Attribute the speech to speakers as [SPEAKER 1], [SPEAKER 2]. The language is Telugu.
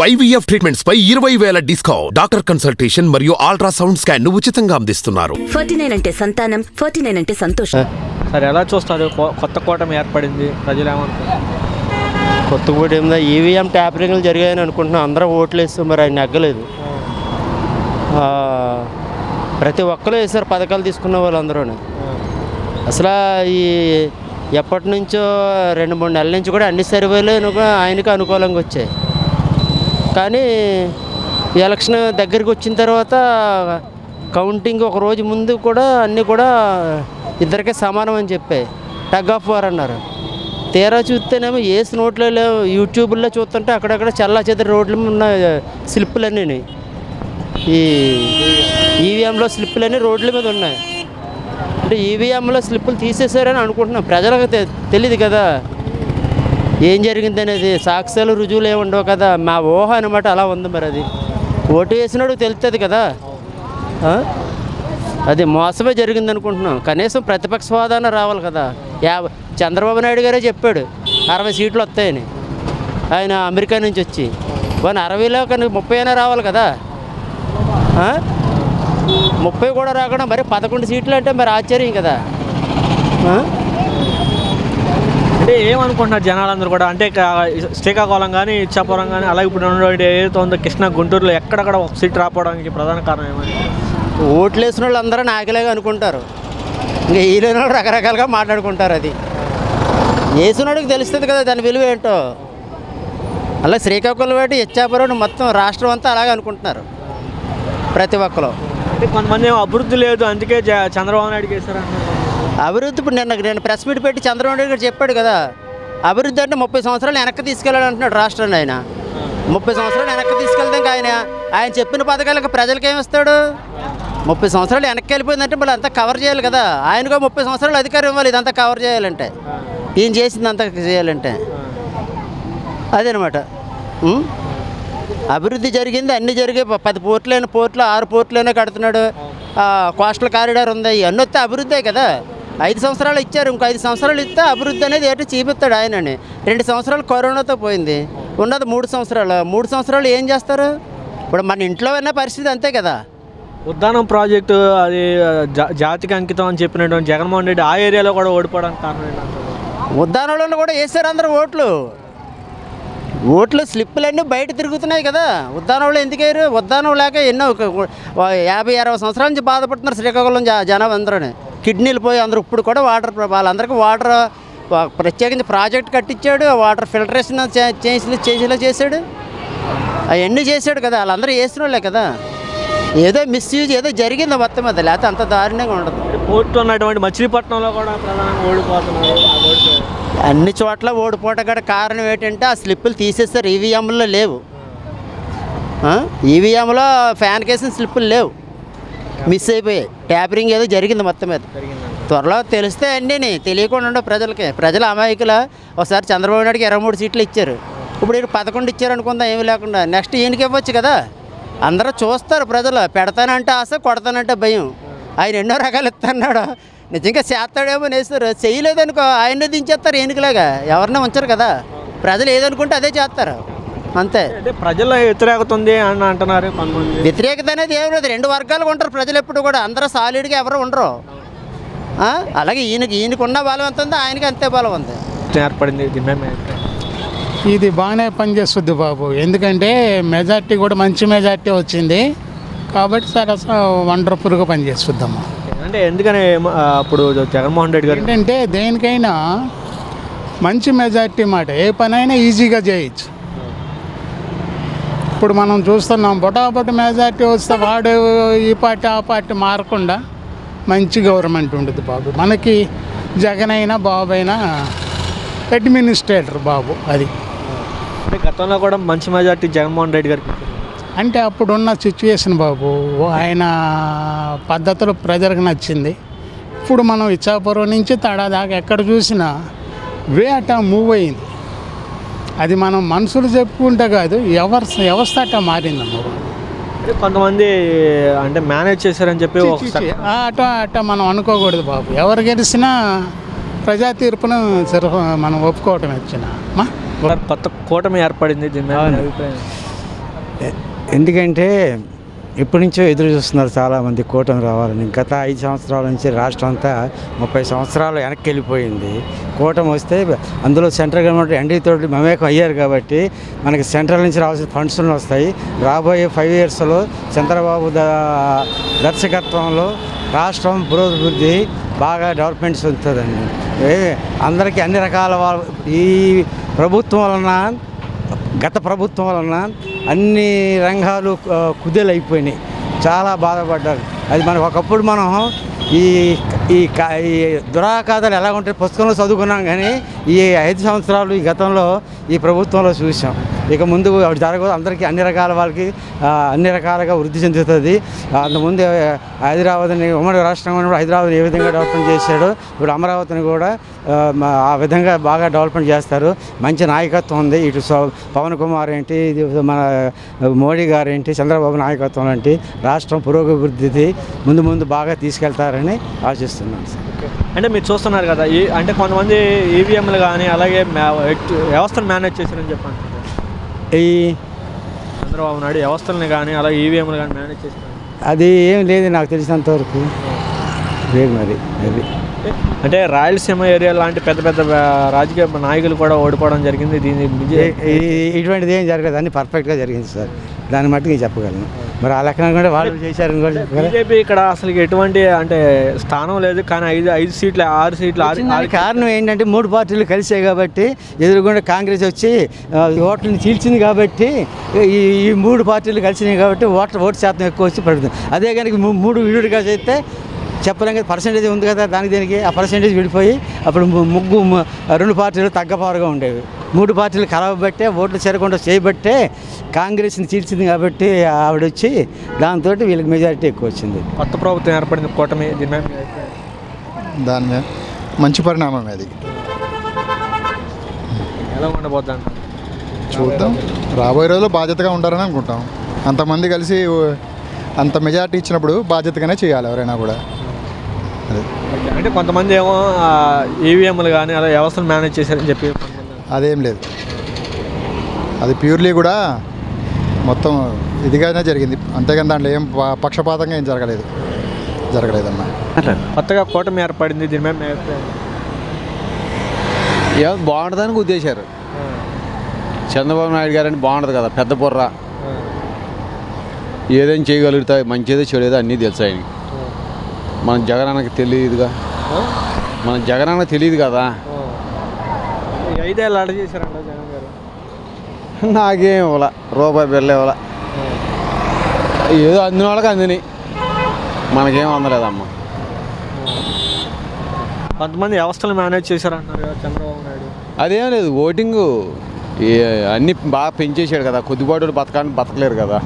[SPEAKER 1] IVF ట్రీట్మెంట్స్ పై 20,000 డిస్కౌంట్. డాక్టర్ కన్సల్టేషన్ మరియు అల్ట్రాసౌండ్ స్కాన్ ను ఉచితంగా అందిస్తున్నారు.
[SPEAKER 2] 49 అంటే సంతానం, 49 అంటే సంతోషం.
[SPEAKER 3] సరే ఎలా చూస్తారు? కొత్త కూటమి ఏర్పడింది, ప్రజలు ఏమనుకుంటారు?
[SPEAKER 4] కొత్త కూటమి ఈవీఎం ట్యాపరింగ్లు జరిగాయని అనుకుంటున్నాం. అందరూ ఓట్లు వేస్తే మరి ఆయన నెగ్గలేదు. ప్రతి ఒక్కరు వేసారు పథకాలు తీసుకున్న వాళ్ళందరూ. అసలు ఈ ఎప్పటి నుంచో 2-3 నెలల నుంచి కూడా అన్ని సర్వేలు ఆయనకు అనుకూలంగా వచ్చాయి. కానీ ఎలక్షన్ దగ్గరికి వచ్చిన తర్వాత కౌంటింగ్ ఒక రోజు ముందు కూడా అన్నీ కూడా ఇద్దరికే సమానం అని చెప్పాయి. టగ్ ఆఫ్ వార్ అన్నారు. తీరా చూస్తేనేమో ఏసి నోట్లో లేవు. యూట్యూబ్లో చూస్తుంటే అక్కడక్కడ చల్లా చెదరి రోడ్ల ఉన్న స్లిప్పులన్నీ, ఈ ఈవీఎంలో స్లిప్పులన్నీ రోడ్ల మీద ఉన్నాయి. అంటే ఈవీఎంలో స్లిప్పులు తీసేశారని అనుకుంటున్నాం. ప్రజలకు తెలియదు కదా ఏం జరిగింది అనేది. సాక్ష్యాలు రుజువులు ఏమి ఉండవు కదా. మా ఊహ అనమాట అలా ఉంది. మరి అది ఓటు వేసినాడు తెలుస్తుంది కదా. అది మోసమే జరిగింది అనుకుంటున్నాం. కనీసం ప్రతిపక్ష హోదాన రావాలి కదా. చంద్రబాబు నాయుడు గారే చెప్పాడు 60 సీట్లు వస్తాయని. ఆయన అమెరికా నుంచి వచ్చి 60లో కనుక 30 అయినా రావాలి కదా. 30 కూడా రాకుండా మరి 11 సీట్లు అంటే మరి ఆశ్చర్యం కదా.
[SPEAKER 3] అంటే ఏమనుకుంటున్నారు జనాలందరూ కూడా? అంటే శ్రీకాకుళం కానీ, ఇచ్చాపురం కానీ, అలాగే ఇప్పుడు ఏదైతే ఉందో కృష్ణా, గుంటూరులో ఎక్కడక్కడ ఒక సీట్ రాకపోవడానికి ప్రధాన కారణం ఏమని?
[SPEAKER 4] ఓట్లు వేసిన వాళ్ళు అందరూ నాయకులేగా అనుకుంటారు. ఇంకా ఈలేని వాళ్ళు రకరకాలుగా మాట్లాడుకుంటారు. అది వేసినోడికి తెలుస్తుంది కదా దాని విలువ ఏంటో. అలా శ్రీకాకుళం ఏంటి, ఇచ్చాపురం మొత్తం రాష్ట్రం అంతా అలాగే అనుకుంటున్నారు ప్రతి ఒక్కరు.
[SPEAKER 3] అంటే కొంతమంది ఏమో అభివృద్ధి లేదు అందుకే చంద్రబాబు నాయుడుకి వేస్తారంటున్నారు.
[SPEAKER 4] అభివృద్ధి ఇప్పుడు నేను ప్రెస్ మీట్ పెట్టి చంద్రబాబు నాయుడు గారు చెప్పాడు కదా. అభివృద్ధి అంటే 30 సంవత్సరాలు వెనక్కి తీసుకెళ్ళాలి అంటున్నాడు రాష్ట్రాన్ని. ఆయన 30 సంవత్సరాలు వెనక్కి తీసుకెళ్తాం. ఆయన చెప్పిన పథకాలకు ప్రజలకు ఏమిస్తాడు? 30 సంవత్సరాలు వెనక్కి వెళ్ళిపోయిందంటే మళ్ళీ అంతా కవర్ చేయాలి కదా. ఆయనగా 30 సంవత్సరాలు అధికారం ఇవ్వాలి ఇదంతా కవర్ చేయాలంటే, ఈయన చేసింది అంతా చేయాలంటే. అదేనమాట. అభివృద్ధి జరిగింది, అన్నీ జరిగాయి. 10 పోర్టులైన 6 పోర్టులైనా కడుతున్నాడు. కోస్టల్ కారిడార్ ఉంది. ఇవన్నీ వస్తే అభివృద్ధే కదా. 5 సంవత్సరాలు ఇచ్చారు, ఇంకో 5 సంవత్సరాలు ఇస్తే అభివృద్ధి అనేది ఏంటో చూపిస్తాడు ఆయనని. 2 సంవత్సరాలు కరోనాతో పోయింది, ఉన్నది 3 సంవత్సరాలు. 3 సంవత్సరాలు ఏం చేస్తారు? ఇప్పుడు మన ఇంట్లో ఉన్న పరిస్థితి అంతే కదా.
[SPEAKER 3] ఉద్దానం ప్రాజెక్టు అది జాతికి అంకితం అని చెప్పినటువంటి జగన్మోహన్ రెడ్డి ఆ ఏరియాలో కూడా ఓడిపోవడానికి కారణం ఏంటంటారు?
[SPEAKER 4] ఉద్దానంలో కూడా వేసారు అందరూ ఓట్లు స్లిప్పులన్నీ బయట తిరుగుతున్నాయి కదా. ఉద్దానంలో ఎందుకు వేయరు? ఉద్దానం లేక ఎన్నో 50-60 సంవత్సరాల నుంచి బాధపడుతున్నారు శ్రీకాకుళం జనం అందరూ. కిడ్నీలు పోయి అందరూ. ఇప్పుడు కూడా వాళ్ళందరికీ వాటర్ ప్రత్యేకించి ప్రాజెక్ట్ కట్టించాడు. వాటర్ ఫిల్టరేషన్ చేసేలా చేశాడు. అవన్నీ చేశాడు కదా. వాళ్ళందరూ వేసిన వాళ్ళే కదా. ఏదో మిస్యూజ్ ఏదో జరిగింది మొత్తం అది, లేకపోతే అంత దారుణంగా ఉండదు.
[SPEAKER 3] పోర్టు ఉన్నటువంటి మచిలీపట్నంలో కూడా ప్రధానంగా ఓడిపోతున్నారు.
[SPEAKER 4] అన్ని చోట్ల ఓడిపోవటం కూడా కారణం ఏంటంటే ఆ స్లిప్పులు తీసేస్తారు. ఈవీఎంలో లేవు. ఈవీఎంలో ఫ్యాన్ కేసిన స్లిప్పులు లేవు, మిస్ అయిపోయాయి. ట్యాపరింగ్ ఏదో జరిగింది మొత్తం మీద. త్వరలో తెలిస్తే అన్నీ తెలియకుండా ఉండవు ప్రజలకి. ప్రజల అమాయకుల. ఒకసారి చంద్రబాబు నాయుడుకి 23 సీట్లు ఇచ్చారు. ఇప్పుడు ఈయన 11 ఇచ్చారు అనుకుందాం ఏమీ లేకుండా. నెక్స్ట్ ఈయనకి ఇవ్వచ్చు కదా. అందరూ చూస్తారు ప్రజలు. పెడతానంటే ఆశ, కొడతానంటే భయం. ఆయన ఎన్నో రకాలు ఇస్తున్నాడు. నిజంగా చేస్తాడేమో నేస్తారు. చేయలేదనుకో ఆయన్నే దించేస్తారు ఎన్నికలాగా. ఎవరినే ఉంచరు కదా. ప్రజలు ఏదనుకుంటే అదే చేస్తారు అంతే.
[SPEAKER 3] అంటే ప్రజల వ్యతిరేకత ఉంది అని అంటున్నారు కొంతమంది.
[SPEAKER 4] వ్యతిరేకత అనేది ఏమి లేదు. 2 వర్గాలుగా ఉంటారు ప్రజలు ఎప్పుడు కూడా. అందరూ సాలిడ్గా ఎవరు ఉండరు. అలాగే ఈయనకు ఉన్న బలం ఎంత ఉందో ఆయనకి అంతే బలం ఉంది.
[SPEAKER 3] ఏర్పడింది
[SPEAKER 5] ఇది బాగానే పనిచేస్తుంది బాబు. ఎందుకంటే మెజార్టీ కూడా మంచి మెజార్టీ వచ్చింది కాబట్టి సరే వండర్ఫుల్గా పనిచేస్తుందమ్మా.
[SPEAKER 3] అంటే ఎందుకని అప్పుడు జగన్మోహన్ రెడ్డి గారు
[SPEAKER 5] ఏంటంటే దేనికైనా మంచి మెజార్టీ మాట. ఏ పనైనా ఈజీగా చేయొచ్చు. ఇప్పుడు మనం చూస్తున్నాం బొటాబొట మెజార్టీ వస్తే వాడు ఈ పార్టీ ఆ పార్టీ మారకుండా మంచి గవర్నమెంట్ ఉంటుంది బాబు. మనకి జగన్ అయినా బాబు అయినా అడ్మినిస్ట్రేటర్ బాబు. అది
[SPEAKER 3] గతంలో కూడా మంచి మెజార్టీ జగన్మోహన్ రెడ్డి గారికి.
[SPEAKER 5] అంటే అప్పుడున్న సిచ్యువేషన్ బాబు, ఆయన పద్ధతులు ప్రజలకు నచ్చింది. ఇప్పుడు మనం ఇచ్చాపురం నుంచి తడా దాకా ఎక్కడ చూసినా వేట మూవ్ అయింది. అది మనం మనుషులు చెప్పుకుంటే కాదు, వ్యవస్థ అట్ట మారిందమ్మ.
[SPEAKER 3] కొంతమంది అంటే మేనేజ్ చేశారని చెప్పి
[SPEAKER 5] అట్ట మనం అనుకోకూడదు బాబు. ఎవరు గెలిచినా ప్రజా తీర్పును మనం ఒప్పుకోవటం వచ్చిన
[SPEAKER 3] కొత్త కూటమి ఏర్పడింది. దీని మీద అభిప్రాయం
[SPEAKER 6] ఎందుకంటే ఇప్పటి నుంచో ఎదురు చూస్తున్నారు చాలామంది కూటమి రావాలని. గత 5 సంవత్సరాల నుంచి రాష్ట్రం అంతా 30 సంవత్సరాలు వెనక్కి వెళ్ళిపోయింది. కూటమి వస్తే అందులో సెంట్రల్ గవర్నమెంట్ ఎన్డీతో మమేకం అయ్యారు కాబట్టి మనకి సెంట్రల్ నుంచి రావాల్సిన ఫండ్స్ వస్తాయి. రాబోయే 5 ఇయర్స్లో చంద్రబాబు దర్శకత్వంలో రాష్ట్రం పురోభివృద్ధి బాగా డెవలప్మెంట్స్ ఉంటుందండి. అందరికీ అన్ని రకాల ఈ ప్రభుత్వం వలన, గత ప్రభుత్వం వలన అన్ని రంగాలు కుదేలైపోయినాయి. చాలా బాధపడ్డారు. అది మనకు ఒకప్పుడు మనం ఈ ఈ దురాఘాతాలు ఎలా ఉంటాయి పుస్తకంలో చదువుకున్నాం, కానీ ఈ 5 సంవత్సరాలు ఈ గతంలో ఈ ప్రభుత్వంలో చూసాం. ఇక ముందు అవి జరగదు. అందరికీ అన్ని రకాల వాళ్ళకి అన్ని రకాలుగా వృద్ధి చెందుతుంది. అంతకుముందు హైదరాబాద్ని ఉమ్మడి రాష్ట్రంగా ఉన్నప్పుడు హైదరాబాద్ని ఏ విధంగా డెవలప్మెంట్ చేశాడో ఇప్పుడు అమరావతిని కూడా ఆ విధంగా బాగా డెవలప్మెంట్ చేస్తారు. మంచి నాయకత్వం ఉంది. ఇటు పవన్ కుమార్ ఏంటి, మన మోడీ గారు ఏంటి, చంద్రబాబు నాయకత్వం ఏంటి, రాష్ట్రం పురోభివృద్ధి ముందు బాగా తీసుకెళ్తారని ఆశిస్తున్నాను సార్.
[SPEAKER 3] అంటే మీరు చూస్తున్నారు కదా, అంటే కొంతమంది ఈవీఎంలు కానీ అలాగే వ్యవస్థను మేనేజ్ చేశారని చెప్పండి.
[SPEAKER 6] ఈ
[SPEAKER 3] చంద్రబాబు నాయుడు వ్యవస్థలని కానీ అలాగే ఈవీఎంలు కానీ మేనేజ్ చేశారు.
[SPEAKER 6] అది ఏం లేదు నాకు తెలిసినంత వరకు లేదు. మరి అది
[SPEAKER 3] అంటే రాయలసీమ ఏరియా లాంటి పెద్ద పెద్ద రాజకీయ నాయకులు కూడా ఓడిపోవడం జరిగింది.
[SPEAKER 6] ఇటువంటిది ఏం జరగదు, అన్ని పర్ఫెక్ట్గా జరిగింది సార్. దాన్ని మట్టుకు నేను చెప్పగలను. మరి ఆ లెక్కన కూడా వాళ్ళు చేశారని కూడా
[SPEAKER 3] బీజేపీ ఇక్కడ అసలు ఎటువంటి అంటే స్థానం లేదు, కానీ 5 సీట్లు 6 సీట్లు
[SPEAKER 6] కారణం ఏంటంటే 3 పార్టీలు కలిసాయి కాబట్టి, ఎదురుగుండా కాంగ్రెస్ వచ్చి ఓట్లను చీల్చింది కాబట్టి, ఈ 3 పార్టీలు కలిసినాయి కాబట్టి ఓటు శాతం ఎక్కువ వచ్చి పడుతుంది. అదే కనుక 3 విడిగా చేస్తే చెప్పలేం కదా, పర్సంటేజ్ ఉంది కదా దీనికి ఆ పర్సంటేజ్ విడిపోయి అప్పుడు 2 పార్టీలు తగ్గపారుగా ఉండేవి. 3 పార్టీలు కలవబట్టే ఓట్లు చేరకుండా చేయబట్టే కాంగ్రెస్ని చీల్చింది కాబట్టి ఆవిడ వచ్చి దాంతో వీళ్ళకి మెజారిటీ ఎక్కువ వచ్చింది.
[SPEAKER 3] కొత్త ప్రభుత్వం ఏర్పడింది కూటమి,
[SPEAKER 7] దాని మీద మంచి పరిణామం అది.
[SPEAKER 3] ఎలా ఉండబోద్దాం
[SPEAKER 7] చూద్దాం. రాబోయే రోజుల్లో బాధ్యతగా ఉంటారని అనుకుంటాం. అంతమంది కలిసి అంత మెజారిటీ ఇచ్చినప్పుడు బాధ్యతగానే చేయాలి ఎవరైనా కూడా.
[SPEAKER 3] అంటే కొంతమంది ఏమో ఈవీఎంలు కానీ అలా వ్యవస్థను మేనేజ్ చేశారని చెప్పి
[SPEAKER 7] అదేం లేదు. అది ప్యూర్లీ కూడా మొత్తం ఇదిగానే జరిగింది, అంతేగాని దాంట్లో ఏం పక్షపాతంగా ఏం జరగలేదమ్మా.
[SPEAKER 3] కొత్తగా కూటమి ఏర్పడింది, దీని మీద
[SPEAKER 8] బాగుంటుందని ఉద్దేశారు. చంద్రబాబు నాయుడు గారని బాగుంటుంది కదా, పెద్ద బుర్ర, ఏదైనా చేయగలుగుతాయి, మంచిదో చెడేదో అన్నీ తెలుసు ఆయనకి. మన జగనానికి తెలియదుగా, మన జగనానికి తెలియదు కదా.
[SPEAKER 3] 5 ఏళ్ళు అడ చేశారంట జగన్ గారు.
[SPEAKER 8] నాకేం ఇవ్వాల, రూపాయి బిళ్ళ ఇవ్వాల, ఏదో అందిన వాళ్ళకి అందిని, మనకేం అందలేదమ్మా.
[SPEAKER 3] కొంతమంది వ్యవస్థలు మేనేజ్ చేశారంటున్నారు కదా చంద్రబాబు నాయుడు.
[SPEAKER 8] అదేం లేదు, ఓటింగు అన్నీ బాగా పెంచేసాడు కదా, కొద్దిపాటు బతకలేరు కదా.